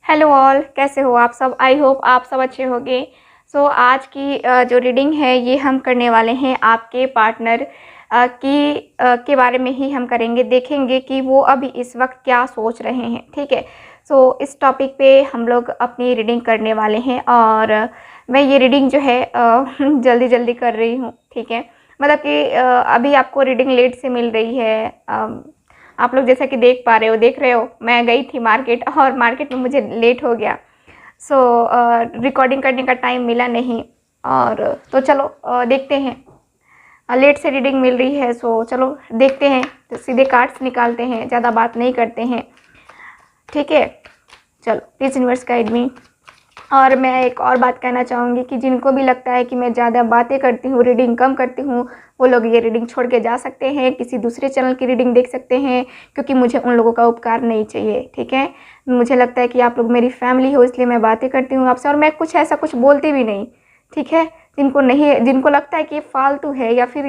Hello all, कैसे हो आप सब। आई होप आप सब अच्छे होंगे। आज की जो रीडिंग है ये हम करने वाले हैं आपके पार्टनर के बारे में ही हम करेंगे। देखेंगे कि वो अभी इस वक्त क्या सोच रहे हैं। ठीक है। इस टॉपिक पे हम लोग अपनी रीडिंग करने वाले हैं और मैं ये रीडिंग जो है जल्दी जल्दी कर रही हूँ। ठीक है। मतलब कि अभी आपको रीडिंग लेट से मिल रही है। आप लोग जैसा कि देख रहे हो, मैं गई थी मार्केट और मार्केट में मुझे लेट हो गया। रिकॉर्डिंग करने का टाइम मिला नहीं। और तो चलो देखते हैं। लेट से रीडिंग मिल रही है, सो चलो देखते हैं। तो सीधे कार्ड्स निकालते हैं, ज़्यादा बात नहीं करते हैं। ठीक है, चलो प्लीज़ यूनिवर्स गाइड मी। और मैं एक और बात कहना चाहूँगी कि जिनको भी लगता है कि मैं ज़्यादा बातें करती हूँ, रीडिंग कम करती हूँ, वो लोग ये रीडिंग छोड़ के जा सकते हैं, किसी दूसरे चैनल की रीडिंग देख सकते हैं, क्योंकि मुझे उन लोगों का उपकार नहीं चाहिए। ठीक है। मुझे लगता है कि आप लोग मेरी फैमिली हो, इसलिए मैं बातें करती हूँ आपसे, और मैं कुछ ऐसा कुछ बोलती भी नहीं। ठीक है। जिनको लगता है कि ये फालतू है या फिर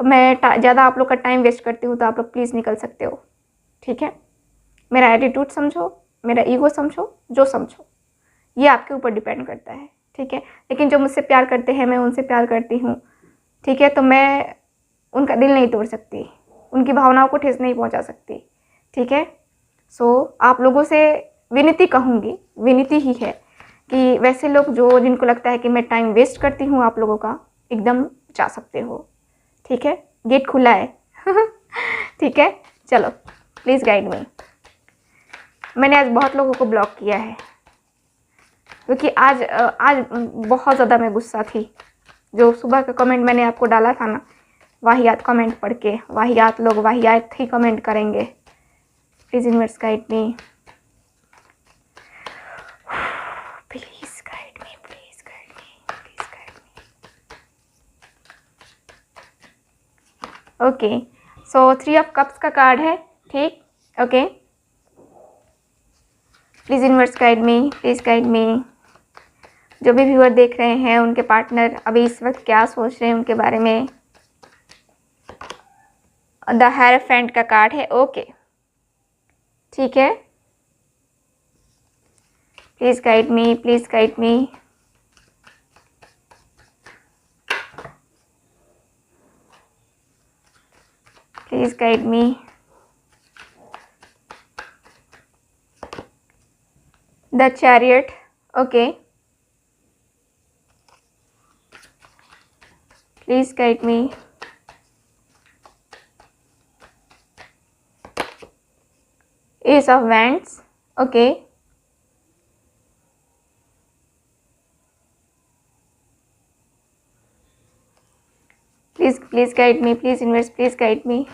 मैं ज़्यादा आप लोग का टाइम वेस्ट करती हूँ, तो आप लोग प्लीज़ निकल सकते हो। ठीक है। मेरा एटीट्यूड समझो, मेरा ईगो समझो, जो समझो, ये आपके ऊपर डिपेंड करता है। ठीक है। लेकिन जो मुझसे प्यार करते हैं, मैं उनसे प्यार करती हूँ। ठीक है। तो मैं उनका दिल नहीं तोड़ सकती, उनकी भावनाओं को ठेस नहीं पहुँचा सकती। ठीक है। आप लोगों से विनती कहूँगी, विनती ही है कि वैसे लोग जिनको लगता है कि मैं टाइम वेस्ट करती हूँ आप लोगों का, एकदम जा सकते हो। ठीक है। गेट खुला है। ठीक है। चलो प्लीज़ गाइड मी। मैंने आज बहुत लोगों को ब्लॉक किया है, क्योंकि आज बहुत ज़्यादा मैं गुस्सा थी। जो सुबह का कमेंट मैंने आपको डाला था ना, वाहियात कमेंट पढ़ के, वाहियात लोग वाहियात ही कमेंट करेंगे। Please universe guide me, please guide me, please guide me, please guide me. Okay, 3 of cups का कार्ड है। ठीक। Okay, please universe guide me, please guide me. जो भी व्यूअर देख रहे हैं, उनके पार्टनर अभी इस वक्त क्या सोच रहे हैं उनके बारे में। द हेरोफेंट का कार्ड है। ओके, ठीक है। Please guide me, please guide me. Please guide me. The chariot. Okay, please guide me. S of wands. Okay, please guide me, please universe, please guide me,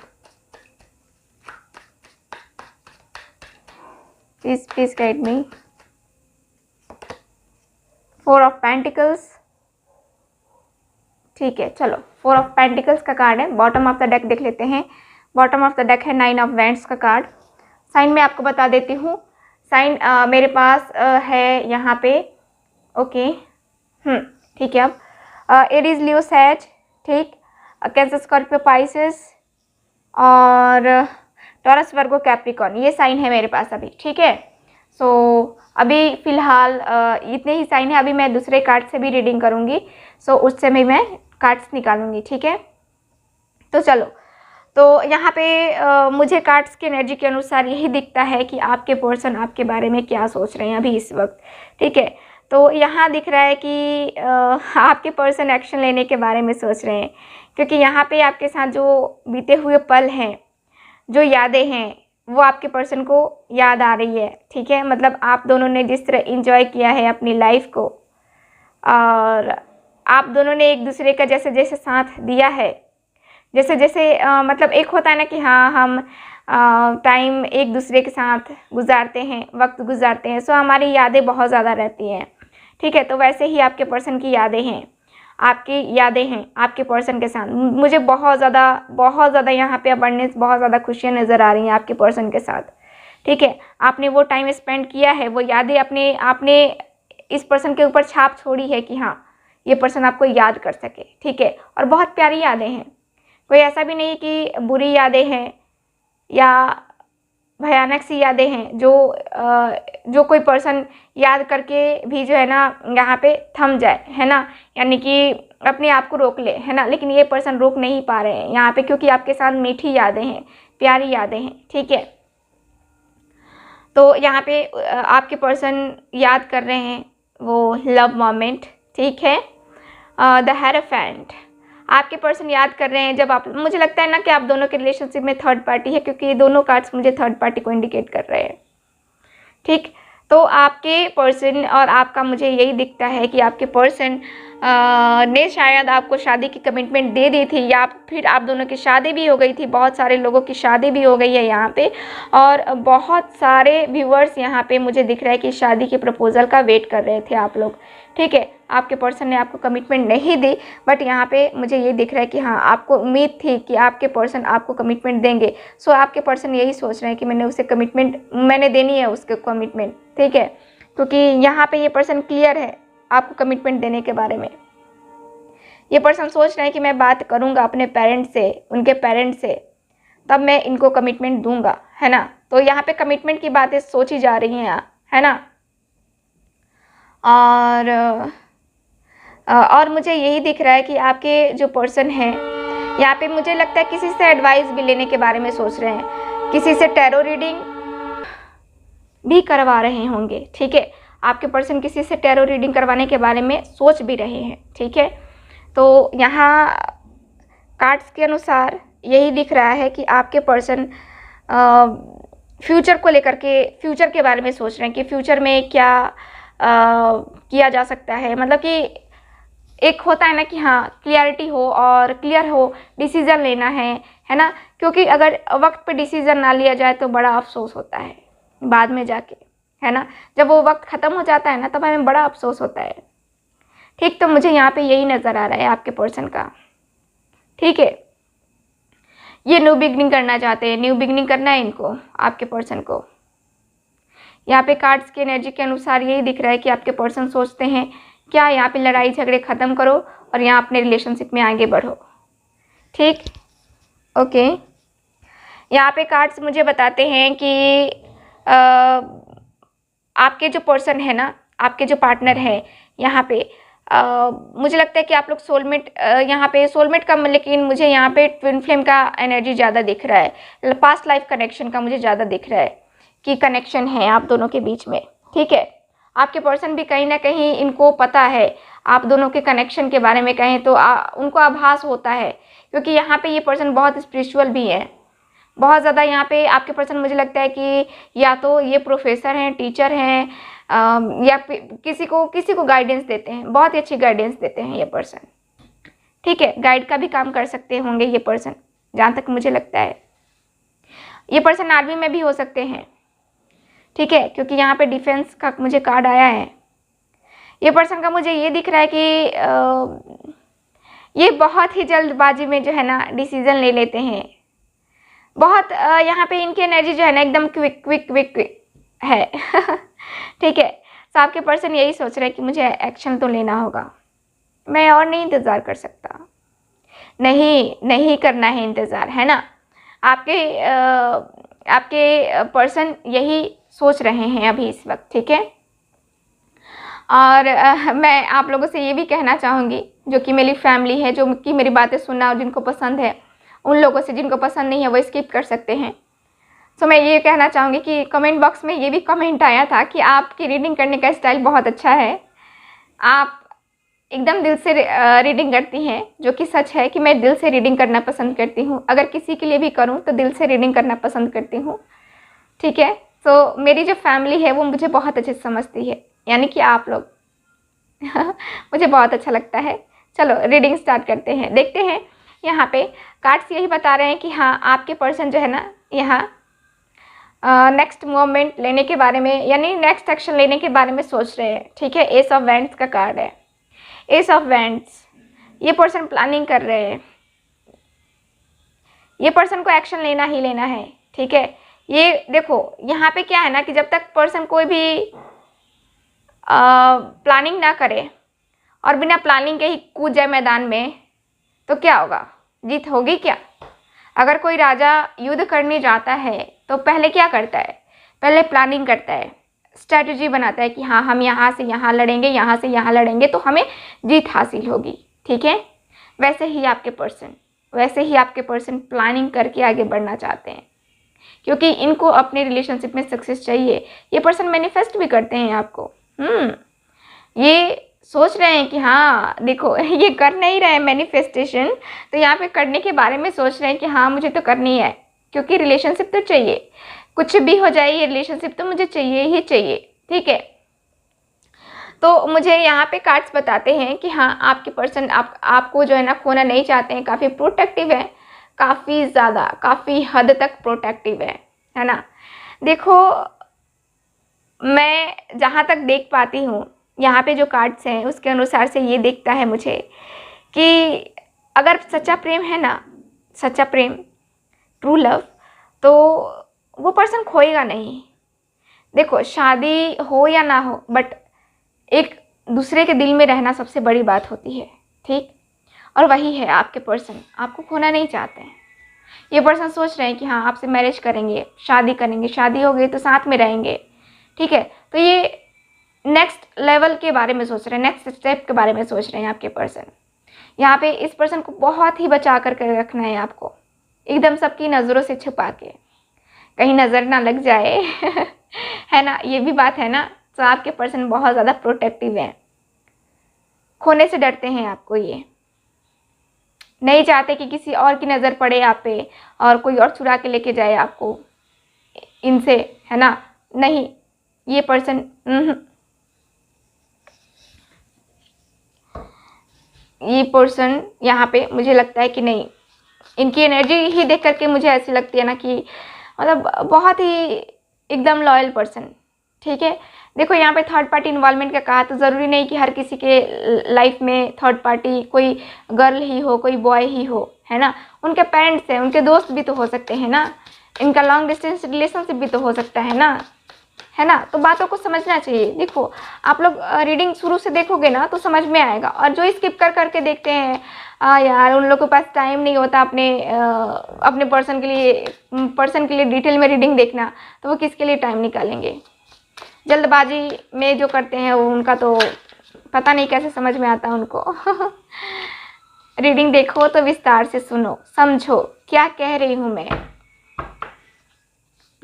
please guide me. 4 of pentacles. ठीक है, चलो 4 of pentacles का card है। Bottom of the deck देख लेते हैं। Bottom of the deck है 9 of wands का कार्ड। साइन मैं आपको बता देती हूँ। साइन मेरे पास है यहाँ पे। ओके, ठीक है। अब एरीज, लियो, सैज, ठीक, कैंसर, स्कॉर्पियो, पाइसेस और टॉरस, वर्गो, कैप्रिकॉर्न, ये साइन है मेरे पास अभी। ठीक है। अभी फ़िलहाल इतने ही साइन है। अभी मैं दूसरे कार्ड से भी रीडिंग करूँगी, उससे भी मैं कार्ड्स निकालूंगी। ठीक है। तो चलो, तो यहाँ पे मुझे कार्ड्स की एनर्जी के अनुसार यही दिखता है कि आपके पर्सन आपके बारे में क्या सोच रहे हैं अभी इस वक्त। ठीक है। तो यहाँ दिख रहा है कि आपके पर्सन एक्शन लेने के बारे में सोच रहे हैं, क्योंकि यहाँ पे आपके साथ जो बीते हुए पल हैं, जो यादें हैं, वो आपके पर्सन को याद आ रही है। ठीक है। मतलब आप दोनों ने जिस तरह इंजॉय किया है अपनी लाइफ को, और आप दोनों ने एक दूसरे का जैसे जैसे साथ दिया है, जैसे जैसे मतलब एक होता है ना कि हाँ, हम टाइम एक दूसरे के साथ गुजारते हैं, वक्त गुजारते हैं, हमारी यादें बहुत ज़्यादा रहती हैं। ठीक है। तो वैसे ही आपके पर्सन की यादें हैं, आपकी यादें हैं आपके पर्सन के साथ। मुझे बहुत ज़्यादा यहाँ पे अबंडेंस, बहुत ज़्यादा खुशियाँ नज़र आ रही हैं आपके पर्सन के साथ। ठीक है। आपने वो टाइम स्पेंड किया है, वो यादें आपने इस पर्सन के ऊपर छाप छोड़ी है कि हाँ, ये पर्सन आपको याद कर सके। ठीक है। और बहुत प्यारी यादें हैं, कोई ऐसा भी नहीं कि बुरी यादें हैं या भयानक सी यादें हैं जो कोई पर्सन याद करके भी जो है ना यहाँ पे थम जाए, है ना, यानी कि अपने आप को रोक ले, है ना, लेकिन ये पर्सन रोक नहीं पा रहे हैं यहाँ पे, क्योंकि आपके साथ मीठी यादें हैं, प्यारी यादें हैं, ठीक है। तो यहाँ पे आपके पर्सन याद कर रहे हैं वो लव मोमेंट, ठीक है। द हेरोफेंट, आपके पर्सन याद कर रहे हैं जब आप, मुझे लगता है ना कि आप दोनों के रिलेशनशिप में थर्ड पार्टी है, क्योंकि ये दोनों कार्ड्स मुझे थर्ड पार्टी को इंडिकेट कर रहे हैं, ठीक। तो आपके पर्सन और आपका मुझे यही दिखता है कि आपके पर्सन ने शायद आपको शादी की कमिटमेंट दे दी थी, या फिर आप दोनों की शादी भी हो गई थी, बहुत सारे लोगों की शादी भी हो गई है यहाँ पे, और बहुत सारे व्यूअर्स यहाँ पे मुझे दिख रहा है कि शादी के प्रपोजल का वेट कर रहे थे आप लोग, ठीक है। आपके पर्सन ने आपको कमिटमेंट नहीं दी, बट यहाँ पे मुझे ये दिख रहा है कि हाँ, आपको उम्मीद थी कि आपके पर्सन आपको कमिटमेंट देंगे। सो आपके पर्सन यही सोच रहे हैं कि मैंने देनी है उसके कमिटमेंट, ठीक है, क्योंकि यहाँ पे ये पर्सन क्लियर है आपको कमिटमेंट देने के बारे में। ये पर्सन सोच रहे हैं कि मैं बात करूँगा अपने पेरेंट्स से, उनके पेरेंट्स से, तब मैं इनको कमिटमेंट दूंगा, है ना। तो यहाँ पे कमिटमेंट की बातें सोची जा रही हैं, है ना। और मुझे यही दिख रहा है कि आपके जो पर्सन हैं यहाँ पे, मुझे लगता है किसी से एडवाइस भी लेने के बारे में सोच रहे हैं, किसी से टैरो रीडिंग भी करवा रहे होंगे, ठीक है। आपके पर्सन किसी से टैरो रीडिंग करवाने के बारे में सोच भी रहे हैं, ठीक है। तो यहाँ कार्ड्स के अनुसार यही दिख रहा है कि आपके पर्सन फ्यूचर को लेकर के, फ्यूचर के बारे में सोच रहे हैं कि फ्यूचर में क्या किया जा सकता है, मतलब कि एक होता है ना कि हाँ, क्लियरिटी हो और क्लियर हो, डिसीज़न लेना है ना, क्योंकि अगर वक्त पे डिसीज़न ना लिया जाए तो बड़ा अफसोस होता है बाद में जाके, है ना। जब वो वक्त ख़त्म हो जाता है ना, तब हमें बड़ा अफसोस होता है, ठीक। तो मुझे यहाँ पे यही नज़र आ रहा है आपके पर्सन का, ठीक है। ये न्यू बिगनिंग करना चाहते हैं, न्यू बिगनिंग करना है इनको, आपके पर्सन को। यहाँ पे कार्ड्स की एनर्जी के अनुसार यही दिख रहा है कि आपके पर्सन सोचते हैं क्या यहाँ पे लड़ाई झगड़े ख़त्म करो और यहाँ अपने रिलेशनशिप में आगे बढ़ो, ठीक, ओके। यहाँ पे कार्ड्स मुझे बताते हैं कि आपके जो पर्सन है ना, आपके जो पार्टनर है यहाँ पे, मुझे लगता है कि आप लोग सोलमेट, यहाँ पे सोलमेट कम, लेकिन मुझे यहाँ पे ट्विन फ्लेम का एनर्जी ज़्यादा दिख रहा है, पास्ट लाइफ कनेक्शन का मुझे ज़्यादा दिख रहा है कि कनेक्शन है आप दोनों के बीच में, ठीक है। आपके पर्सन भी कहीं ना कहीं इनको पता है आप दोनों के कनेक्शन के बारे में, कहें तो उनको आभास होता है, क्योंकि यहाँ पे ये पर्सन बहुत स्पिरिचुअल भी है, बहुत ज़्यादा। यहाँ पे आपके पर्सन मुझे लगता है कि या तो ये प्रोफेसर हैं, टीचर हैं, या किसी को गाइडेंस देते हैं, बहुत ही अच्छी गाइडेंस देते हैं ये पर्सन, ठीक है। गाइड का भी काम कर सकते होंगे ये पर्सन, जहाँ तक मुझे लगता है। ये पर्सन आर्मी में भी हो सकते हैं, ठीक है, क्योंकि यहाँ पे डिफेंस का मुझे कार्ड आया है। ये पर्सन का मुझे ये दिख रहा है कि ये बहुत ही जल्दबाजी में जो है ना डिसीज़न ले लेते हैं, बहुत यहाँ पे इनकी एनर्जी जो है ना एकदम क्विक है ठीक है। तो आपके पर्सन यही सोच रहे हैं कि मुझे एक्शन तो लेना होगा, मैं और नहीं इंतज़ार कर सकता, नहीं करना है इंतज़ार, है ना। आपके पर्सन यही सोच रहे हैं अभी इस वक्त, ठीक है। और मैं आप लोगों से ये भी कहना चाहूँगी, जो कि मेरी फैमिली है, जो कि मेरी बातें सुनना और जिनको पसंद है, उन लोगों से जिनको पसंद नहीं है वो स्किप कर सकते हैं। तो मैं ये कहना चाहूँगी कि कमेंट बॉक्स में ये भी कमेंट आया था कि आपकी रीडिंग करने का स्टाइल बहुत अच्छा है, आप एकदम दिल से रीडिंग करती हैं, जो कि सच है कि मैं दिल से रीडिंग करना पसंद करती हूँ। अगर किसी के लिए भी करूँ तो दिल से रीडिंग करना पसंद करती हूँ, ठीक है। तो मेरी जो फैमिली है वो मुझे बहुत अच्छे से समझती है, यानी कि आप लोग मुझे बहुत अच्छा लगता है। चलो रीडिंग स्टार्ट करते हैं, देखते हैं। यहाँ पे कार्ड्स यही बता रहे हैं कि हाँ, आपके पर्सन जो है ना यहाँ नेक्स्ट मूवमेंट लेने के बारे में, यानी नेक्स्ट एक्शन लेने के बारे में सोच रहे हैं, ठीक है। एस ऑफ वैंड्स का कार्ड है, एस ऑफ वैंड्स। ये पर्सन प्लानिंग कर रहे हैं, ये पर्सन को एक्शन लेना ही लेना है, ठीक है। ये देखो यहाँ पे क्या है ना कि जब तक पर्सन कोई भी प्लानिंग ना करे और बिना प्लानिंग के ही कूद जाए मैदान में, तो क्या होगा, जीत होगी क्या। अगर कोई राजा युद्ध करने जाता है तो पहले क्या करता है, पहले प्लानिंग करता है, स्ट्रैटेजी बनाता है कि हाँ हम यहाँ से यहाँ लड़ेंगे, यहाँ से यहाँ लड़ेंगे तो हमें जीत हासिल होगी। ठीक है, वैसे ही आपके पर्सन प्लानिंग करके आगे बढ़ना चाहते हैं, क्योंकि इनको अपने रिलेशनशिप में सक्सेस चाहिए। ये पर्सन मैनिफेस्ट भी करते हैं आपको। ये सोच रहे हैं कि हाँ देखो ये कर नहीं रहे हैं मैनिफेस्टेशन, तो यहाँ पे करने के बारे में सोच रहे हैं कि हाँ मुझे तो करनी है, क्योंकि रिलेशनशिप तो चाहिए, कुछ भी हो जाए ये रिलेशनशिप तो मुझे चाहिए ही चाहिए। ठीक है, तो मुझे यहाँ पे कार्ड्स बताते हैं कि हाँ आपके पर्सन आपको जो है ना खोना नहीं चाहते हैं, काफ़ी प्रोटेक्टिव है, काफ़ी ज़्यादा, काफ़ी हद तक प्रोटेक्टिव है ना। देखो मैं जहाँ तक देख पाती हूँ यहाँ पे जो कार्ड्स हैं उसके अनुसार से ये दिखता है मुझे कि अगर सच्चा प्रेम है ना, सच्चा प्रेम, ट्रू लव, तो वो पर्सन खोएगा नहीं। देखो शादी हो या ना हो, बट एक दूसरे के दिल में रहना सबसे बड़ी बात होती है। ठीक, और वही है आपके पर्सन, आपको खोना नहीं चाहते हैं। ये पर्सन सोच रहे हैं कि हाँ आपसे मैरिज करेंगे, शादी करेंगे, शादी हो गई तो साथ में रहेंगे। ठीक है, तो ये नेक्स्ट लेवल के बारे में सोच रहे हैं, नेक्स्ट स्टेप के बारे में सोच रहे हैं आपके पर्सन। यहाँ पे इस पर्सन को बहुत ही बचा कर रखना है आपको, एकदम सबकी नज़रों से छुपा के, कहीं नज़र ना लग जाए है ना, ये भी बात है ना। तो आपके पर्सन बहुत ज़्यादा प्रोटेक्टिव हैं, खोने से डरते हैं आपको, ये नहीं चाहते कि किसी और की नज़र पड़े आप पे और कोई और चुरा के लेके जाए आपको इनसे, है ना। नहीं, ये पर्सन ये पर्सन यहाँ पे मुझे लगता है कि नहीं, इनकी एनर्जी ही देख करके मुझे ऐसी लगती है ना कि मतलब बहुत ही एकदम लॉयल पर्सन। ठीक है, देखो यहाँ पे थर्ड पार्टी इन्वॉल्वमेंट का कहा, तो ज़रूरी नहीं कि हर किसी के लाइफ में थर्ड पार्टी कोई गर्ल ही हो, कोई बॉय ही हो, है ना। उनके पेरेंट्स हैं, उनके दोस्त भी तो हो सकते हैं ना, इनका लॉन्ग डिस्टेंस रिलेशनशिप भी तो हो सकता है ना, है ना। तो बातों को समझना चाहिए। देखो आप लोग रीडिंग शुरू से देखोगे ना तो समझ में आएगा, और जो स्किप कर करके देखते हैं यार उन लोगों के पास टाइम नहीं होता अपने पर्सन के लिए डिटेल में रीडिंग देखना, तो वो किसके लिए टाइम निकालेंगे। जल्दबाजी में जो करते हैं वो उनका तो पता नहीं कैसे समझ में आता उनको रीडिंग देखो तो विस्तार से सुनो, समझो क्या कह रही हूँ मैं।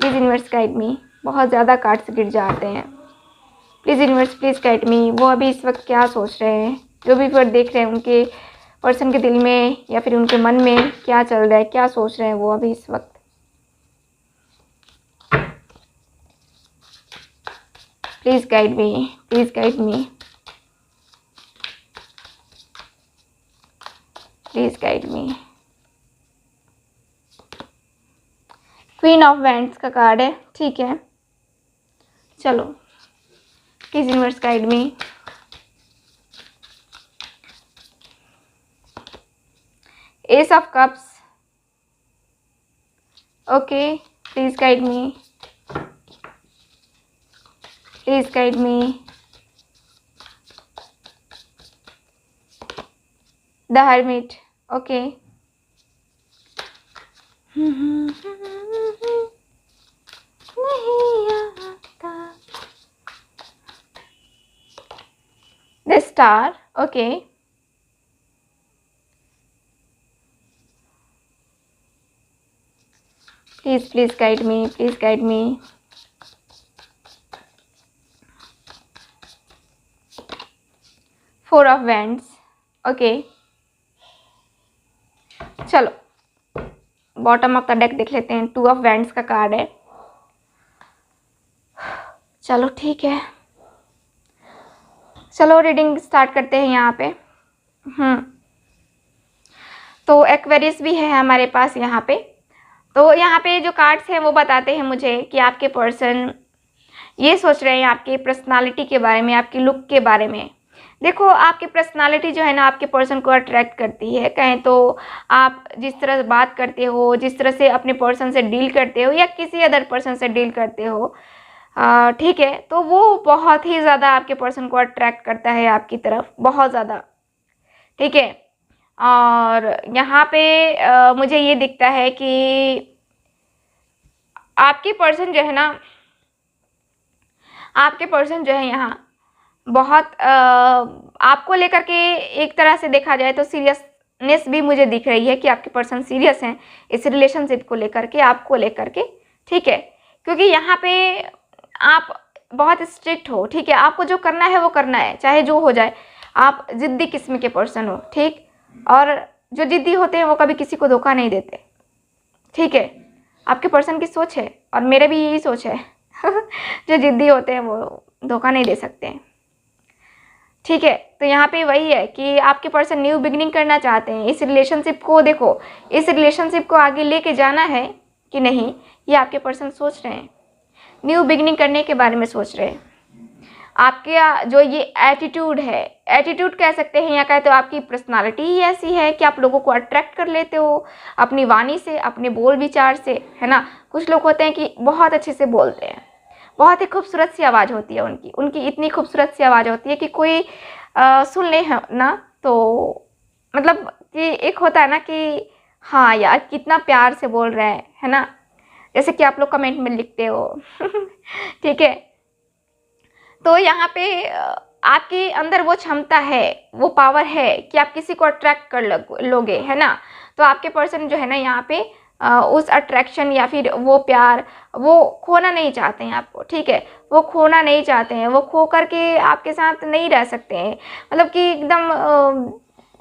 प्लीज़ यूनिवर्स गाइड मी, बहुत ज़्यादा कार्ड्स गिर जाते हैं। Please universe please guide me, वो अभी इस वक्त क्या सोच रहे हैं, जो भी वर्ड देख रहे हैं उनके पर्सन के दिल में या फिर उनके मन में क्या चल रहा है, क्या सोच रहे हैं वो अभी इस वक्त। Please guide me, please guide me, please guide me. Queen of wands का कार्ड है, ठीक है। चलो please universe guide me. S of cups, okay, please guide me, please guide me. The hermit, okay. The star, okay. Please guide me, please guide me. Four of Wands, okay. चलो bottom of the deck देख लेते हैं। Two of wands का card है। चलो ठीक है, चलो रीडिंग स्टार्ट करते हैं यहाँ पे। तो एक्वेरियस भी है हमारे पास यहाँ पे। तो यहाँ पे जो कार्ड्स हैं वो बताते हैं मुझे कि आपके पर्सन ये सोच रहे हैं आपकी पर्सनालिटी के बारे में, आपकी लुक के बारे में। देखो आपकी पर्सनालिटी जो है ना आपके पर्सन को अट्रैक्ट करती है। कहें तो आप जिस तरह बात करते हो, जिस तरह से अपने पर्सन से डील करते हो या किसी अदर पर्सन से डील करते हो, ठीक है, तो वो बहुत ही ज़्यादा आपके पर्सन को अट्रैक्ट करता है आपकी तरफ, बहुत ज़्यादा, ठीक है। और यहाँ पे मुझे ये दिखता है कि आपके पर्सन जो है ना, आपके पर्सन जो है यहाँ बहुत आपको लेकर के एक तरह से देखा जाए तो सीरियसनेस भी मुझे दिख रही है कि आपके पर्सन सीरियस हैं इस रिलेशनशिप को लेकर के, आपको लेकर के, ठीक है। क्योंकि यहाँ पे आप बहुत स्ट्रिक्ट हो, ठीक है, आपको जो करना है वो करना है, चाहे जो हो जाए। आप जिद्दी किस्म के पर्सन हो, ठीक, और जो जिद्दी होते हैं वो कभी किसी को धोखा नहीं देते, ठीक है। आपके पर्सन की सोच है और मेरे भी यही सोच है जो जिद्दी होते हैं वो धोखा नहीं दे सकते हैं, ठीक है। तो यहाँ पे वही है कि आपके पर्सन न्यू बिगनिंग करना चाहते हैं इस रिलेशनशिप को। देखो, इस रिलेशनशिप को आगे लेके जाना है कि नहीं, ये आपके पर्सन सोच रहे हैं, न्यू बिगनिंग करने के बारे में सोच रहे हैं। आपके जो ये एटीट्यूड है, एटीट्यूड कह सकते हैं या कहे तो आपकी पर्सनालिटी ही ऐसी है कि आप लोगों को अट्रैक्ट कर लेते हो अपनी वाणी से, अपने बोल विचार से, है ना। कुछ लोग होते हैं कि बहुत अच्छे से बोलते हैं, बहुत ही खूबसूरत सी आवाज़ होती है उनकी इतनी खूबसूरत सी आवाज़ होती है कि कोई सुन ले ना तो मतलब कि एक होता है ना कि हाँ यार कितना प्यार से बोल रहा है ना, जैसे कि आप लोग कमेंट में लिखते हो ठीक है। तो यहाँ पे आपके अंदर वो क्षमता है, वो पावर है कि आप किसी को अट्रैक्ट कर लोगे, है ना। तो आपके पर्सन जो है ना यहाँ पे उस अट्रैक्शन या फिर वो प्यार वो खोना नहीं चाहते हैं आपको, ठीक है। वो खोना नहीं चाहते हैं, वो खो करके आपके साथ नहीं रह सकते हैं, मतलब कि एकदम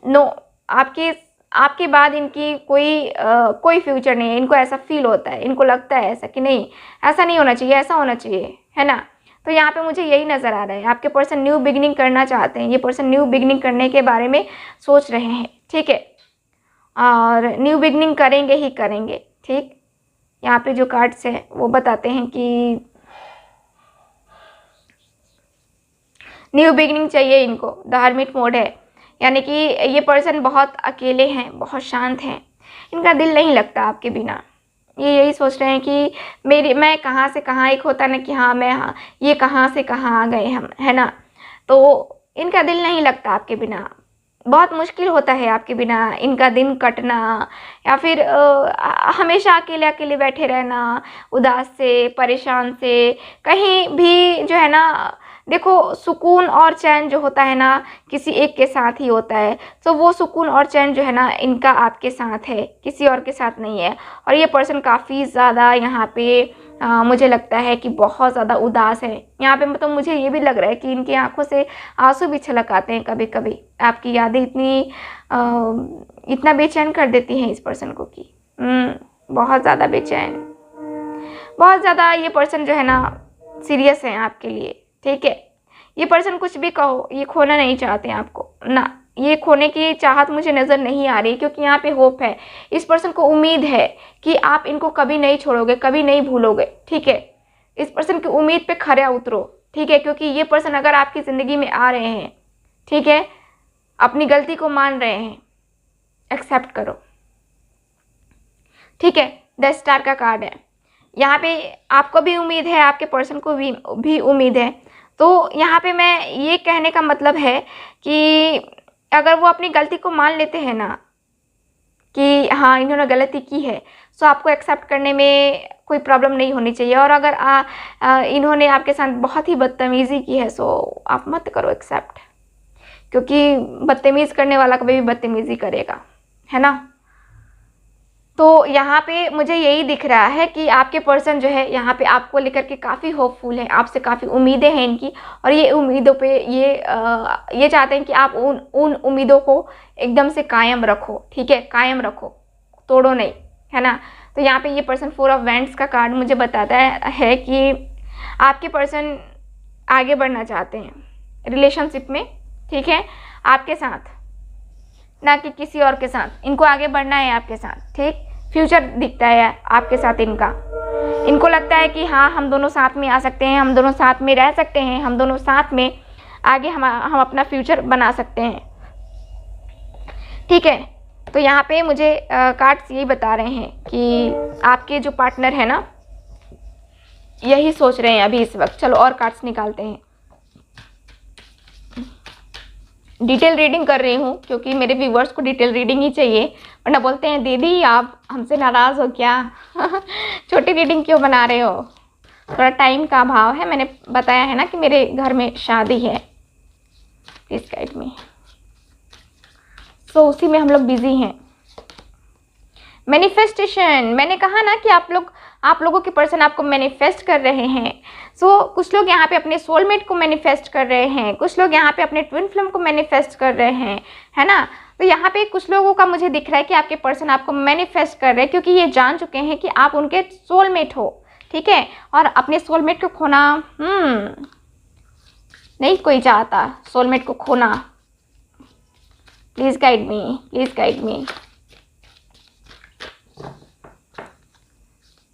नो, आपके बाद इनकी कोई फ्यूचर नहीं है। इनको ऐसा फील होता है, इनको लगता है ऐसा कि नहीं, ऐसा नहीं होना चाहिए, ऐसा होना चाहिए, है ना। तो यहाँ पे मुझे यही नज़र आ रहा है, आपके पर्सन न्यू बिगनिंग करना चाहते हैं, ये पर्सन न्यू बिगनिंग करने के बारे में सोच रहे हैं, ठीक है, और न्यू बिगनिंग करेंगे ही करेंगे, ठीक। यहाँ पे जो कार्ड्स हैं वो बताते हैं कि न्यू बिगनिंग चाहिए इनको, द हर्मिट मोड है, यानी कि ये पर्सन बहुत अकेले हैं, बहुत शांत हैं, इनका दिल नहीं लगता आपके बिना। ये यही सोच रहे हैं कि मैं कहाँ से कहाँ, एक होता ना कि हाँ मैं ये कहाँ से कहाँ आ गए हम, है ना। तो इनका दिल नहीं लगता आपके बिना, बहुत मुश्किल होता है आपके बिना इनका दिन कटना, या फिर हमेशा अकेले अकेले बैठे रहना, उदास से, परेशान से, कहीं भी जो है ना। देखो, सुकून और चैन जो होता है ना किसी एक के साथ ही होता है, तो वो सुकून और चैन जो है ना इनका आपके साथ है, किसी और के साथ नहीं है। और ये पर्सन काफ़ी ज़्यादा यहाँ पे मुझे लगता है कि बहुत ज़्यादा उदास है यहाँ पे। मतलब मुझे ये भी लग रहा है कि इनकी आंखों से आंसू भी छलक आते हैं कभी कभी, आपकी यादें इतना बेचैन कर देती हैं इस पर्सन को कि बहुत ज़्यादा बेचैन, बहुत ज़्यादा। ये पर्सन जो है ना सीरियस है आपके लिए, ठीक है। ये पर्सन कुछ भी कहो, ये खोना नहीं चाहते हैं आपको ना, ये खोने की चाहत मुझे नज़र नहीं आ रही, क्योंकि यहाँ पे होप है, इस पर्सन को उम्मीद है कि आप इनको कभी नहीं छोड़ोगे, कभी नहीं भूलोगे, ठीक है। इस पर्सन की उम्मीद पे खरा उतरो, ठीक है, क्योंकि ये पर्सन अगर आपकी ज़िंदगी में आ रहे हैं, ठीक है, अपनी गलती को मान रहे हैं, एक्सेप्ट करो, ठीक है। 10 स्टार का कार्ड है यहाँ पे, आपको भी उम्मीद है, आपके पर्सन को भी उम्मीद है। तो यहाँ पे मैं ये कहने का मतलब है कि अगर वो अपनी गलती को मान लेते हैं ना कि हाँ इन्होंने गलती की है, तो आपको एक्सेप्ट करने में कोई प्रॉब्लम नहीं होनी चाहिए। और अगर इन्होंने आपके साथ बहुत ही बदतमीज़ी की है, सो आप मत करो एक्सेप्ट, क्योंकि बदतमीज़ करने वाला कभी भी बदतमीज़ी करेगा, है ना। तो यहाँ पे मुझे यही दिख रहा है कि आपके पर्सन जो है यहाँ पे आपको लेकर के काफ़ी होपफुल है, आपसे काफ़ी उम्मीदें हैं इनकी, और ये उम्मीदों पे ये चाहते हैं कि आप उन उम्मीदों को एकदम से कायम रखो, ठीक है, कायम रखो, तोड़ो नहीं, है ना। तो यहाँ पे ये पर्सन 4 ऑफ वैंड्स का कार्ड मुझे बताता है कि आपके पर्सन आगे बढ़ना चाहते हैं रिलेशनशिप में, ठीक है, आपके साथ, ना कि किसी और के साथ। इनको आगे बढ़ना है आपके साथ, ठीक, फ्यूचर दिखता है आपके साथ इनका। इनको लगता है कि हाँ हम दोनों साथ में आ सकते हैं, हम दोनों साथ में रह सकते हैं, हम दोनों साथ में आगे हम अपना फ्यूचर बना सकते हैं, ठीक है। तो यहाँ पे मुझे कार्ड्स यही बता रहे हैं कि आपके जो पार्टनर है ना यही सोच रहे हैं अभी इस वक्त। चलो और कार्ड्स निकालते हैं। डिटेल रीडिंग कर रही हूँ, क्योंकि मेरे व्यूवर्स को डिटेल रीडिंग ही चाहिए, वरना बोलते हैं दीदी आप हमसे नाराज़ हो क्या छोटी रीडिंग क्यों बना रहे हो। थोड़ा टाइम का अभाव है, मैंने बताया है ना कि मेरे घर में शादी है, प्लीज़ गाइड मी। सो उसी में हम लोग बिजी हैं। मैनिफेस्टेशन, मैंने कहा ना कि आप लोगों के पर्सन आपको मैनिफेस्ट कर रहे हैं। सो कुछ लोग यहाँ पे अपने सोलमेट को मैनिफेस्ट कर रहे हैं, कुछ लोग यहाँ पे अपने ट्विन फ्लेम को मैनिफेस्ट कर रहे हैं, है ना। तो यहाँ पे कुछ लोगों का मुझे दिख रहा है कि आपके पर्सन आपको मैनिफेस्ट कर रहे हैं, क्योंकि ये जान चुके हैं कि आप उनके सोलमेट हो, ठीक है। और अपने सोलमेट को खोना नहीं कोई चाहता, सोलमेट को खोना। Please guide me, please guide me,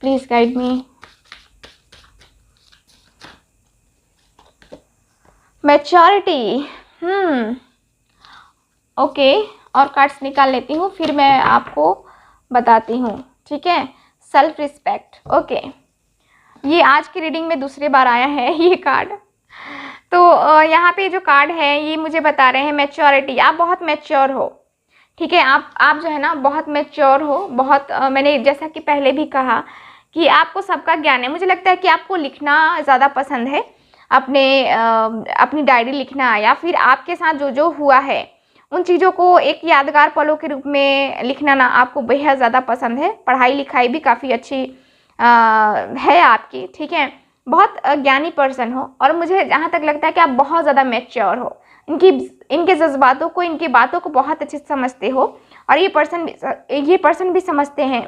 please guide me. Maturity, okay, और कार्ड्स निकाल लेती हूँ, फिर मैं आपको बताती हूँ, ठीक है। सेल्फ रिस्पेक्ट, ओके, ये आज की रीडिंग में दूसरी बार आया है ये कार्ड। तो यहाँ पे जो कार्ड है ये मुझे बता रहे हैं मैच्योरिटी, आप बहुत मैच्योर हो, ठीक है। आप जो है ना बहुत मैच्योर हो, बहुत मैंने जैसा कि पहले भी कहा कि आपको सबका ज्ञान है। मुझे लगता है कि आपको लिखना ज़्यादा पसंद है, अपनी डायरी लिखना, या फिर आपके साथ जो जो हुआ है उन चीज़ों को एक यादगार पलों के रूप में लिखना ना आपको बेहद ज़्यादा पसंद है। पढ़ाई लिखाई भी काफ़ी अच्छी है आपकी, ठीक है। बहुत ज्ञानी पर्सन हो, और मुझे जहाँ तक लगता है कि आप बहुत ज़्यादा मैच्योर हो, इनके जज्बातों को, इनकी बातों को बहुत अच्छे से समझते हो, और ये पर्सन भी समझते हैं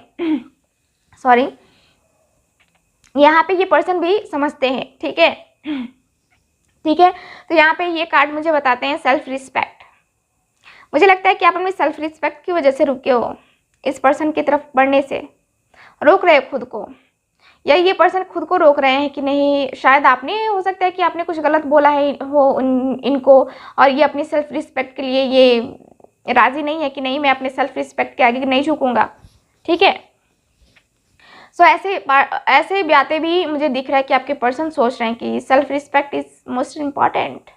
सॉरी, यहाँ पे ये पर्सन भी समझते हैं, ठीक है, ठीक है। तो यहाँ पे ये कार्ड मुझे बताते हैं सेल्फ रिस्पेक्ट। मुझे लगता है कि आप अपनी सेल्फ रिस्पेक्ट की वजह से रुके हो, इस पर्सन की तरफ बढ़ने से रोक रहे हो खुद को, या ये पर्सन खुद को रोक रहे हैं कि नहीं, शायद आपने, हो सकता है कि आपने कुछ गलत बोला है इनको, और ये अपनी सेल्फ रिस्पेक्ट के लिए ये राज़ी नहीं है कि नहीं मैं अपने सेल्फ रिस्पेक्ट के आगे नहीं झुकूंगा, ठीक है। सो ऐसे बातें भी मुझे दिख रहा है कि आपके पर्सन सोच रहे हैं कि self respect is most important.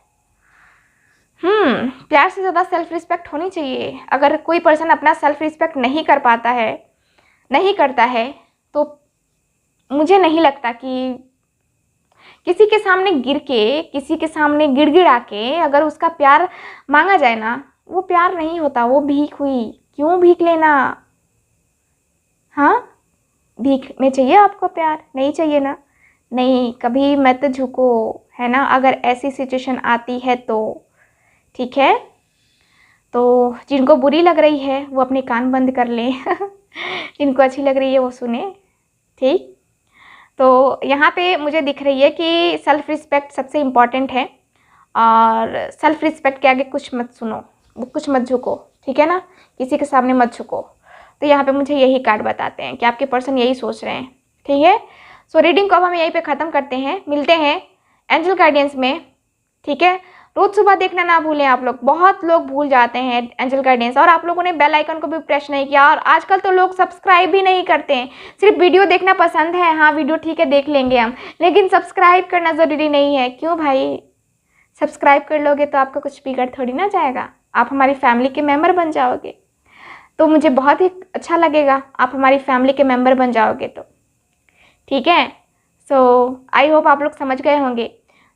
प्यार से ज़्यादा सेल्फ रिस्पेक्ट होनी चाहिए। अगर कोई पर्सन अपना सेल्फ रिस्पेक्ट नहीं कर पाता है, नहीं करता है, तो मुझे नहीं लगता कि किसी के सामने गिर के, किसी के सामने गिड़गिड़ा के अगर उसका प्यार मांगा जाए ना, वो प्यार नहीं होता, वो भीख हुई। क्यों भीख लेना? हाँ, भीख में चाहिए आपको प्यार? नहीं चाहिए ना? नहीं, कभी मत झुको, है ना। अगर ऐसी सिचुएशन आती है तो ठीक है। तो जिनको बुरी लग रही है वो अपने कान बंद कर लें जिनको अच्छी लग रही है वो सुने, ठीक। तो यहाँ पे मुझे दिख रही है कि सेल्फ रिस्पेक्ट सबसे इम्पॉर्टेंट है, और सेल्फ रिस्पेक्ट के आगे कुछ मत सुनो, कुछ मत झुको, ठीक है ना, किसी के सामने मत झुको। तो यहाँ पे मुझे यही कार्ड बताते हैं कि आपके पर्सन यही सोच रहे हैं, ठीक है। सो रीडिंग को अब हम यहीं पे ख़त्म करते हैं, मिलते हैं एंजल गाइडेंस में, ठीक है। रोज़ सुबह देखना ना भूलें आप लोग, बहुत लोग भूल जाते हैं एंजल गाइडेंस, और आप लोगों ने बेल आइकन को भी प्रेस नहीं किया, और आजकल तो लोग सब्सक्राइब भी नहीं करते हैं, सिर्फ वीडियो देखना पसंद है। हाँ, वीडियो ठीक है देख लेंगे हम, लेकिन सब्सक्राइब करना ज़रूरी नहीं है। क्यों भाई? सब्सक्राइब कर लोगे तो आपका कुछ बिगड़ थोड़ी ना जाएगा, आप हमारी फैमिली के मेम्बर बन जाओगे, तो मुझे बहुत ही अच्छा लगेगा आप हमारी फैमिली के मेम्बर बन जाओगे तो, ठीक है। सो आई होप आप लोग समझ गए होंगे।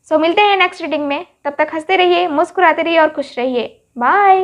सो मिलते हैं नेक्स्ट रीडिंग में, तब तक हंसते रहिए, मुस्कुराते रहिए और खुश रहिए। बाय।